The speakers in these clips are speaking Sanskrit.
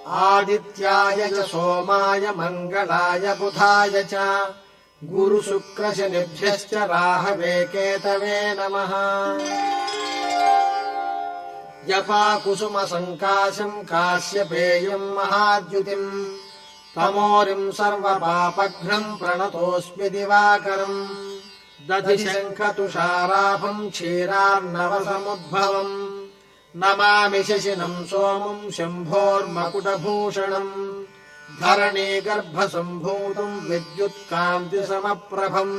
आदित्याय च सोमाय मङ्गलाय बुधाय च गुरुशुक्रशनिभ्यश्च राहवे केतवे नमः। जपाकुसुमसङ्काशम् काश्यपेयम् महाद्युतिम् तमोरिम् सर्वपापघ्नम् प्रणतोऽस्मि दिवाकरम्। दधिशङ्खतुषाराभम् क्षीरार्णवसमुद्भवम् नमामि शशिनम् सोमम् शम्भोर्मकुटभूषणम्। धरणीगर्भसम्भूतम् विद्युत्कान्तिसमप्रभम्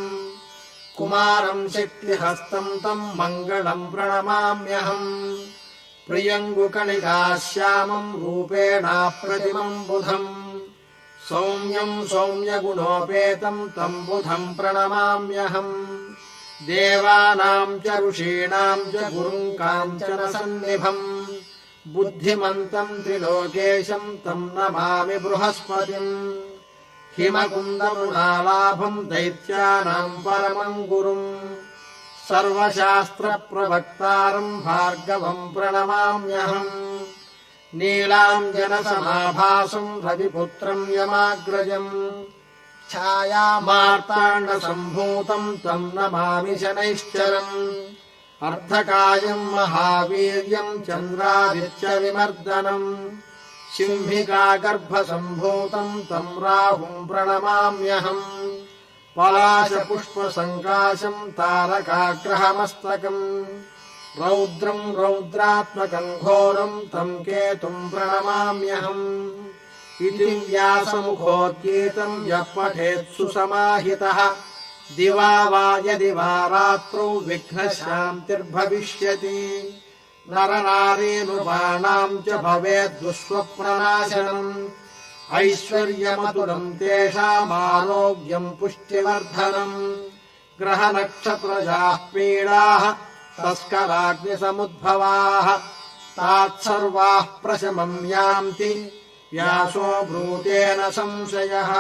कुमारम् शक्तिहस्तम् तम् मङ्गलम् प्रणमाम्यहम्। प्रियङ्गुकणिकाश्यामम् रूपेणाप्रतिमम् बुधम् सौम्यम् सौम्यगुणोपेतम् तम् बुधम् प्रणमाम्यहम्। देवानाम् च ऋषीणाम् च गुरुम् काञ्चनसन्निभम् बुद्धिमन्तम् त्रिलोकेशम् तम् नमामि बृहस्पतिम्। हिमकुन्दमृणालाभम् दैत्यानाम् परमम् गुरुम् सर्वशास्त्रप्रवक्तारम् भार्गवम् प्रणमाम्यहम्। नीलाञ्जनसमाभासम् रविपुत्रम् यमाग्रजम् छायामार्ताण्डसम्भूतम् तम् नमामि शनैश्चरम्। अर्धकायम् महावीर्यम् चन्द्रादित्यविमर्दनम् सिंहिकागर्भसम्भूतम् तम् राहुम् प्रणमाम्यहम्। पलाशपुष्पसङ्काशम् तारकाग्रहमस्तकम् रौद्रम् रौद्रात्मकम् घोरम् तम् केतुम् प्रणमाम्यहम्। इति व्यासमुखोद्गीतम् यः पठेत् सुसमाहितः दिवा वा यदि वा रात्रौ विघ्नशान्तिर्भविष्यति। नरनारीनृपाणाम् च भवेद्दुःस्वप्ननाशनम् ऐश्वर्यमतुलम् तेषामारोग्यम् पुष्टिवर्धनम्। ग्रहनक्षत्रजाः पीडाः तस्कराग्निसमुद्भवाः तात्सर्वाः प्रशमम् यान्ति व्यासो ब्रूतेन संशयः।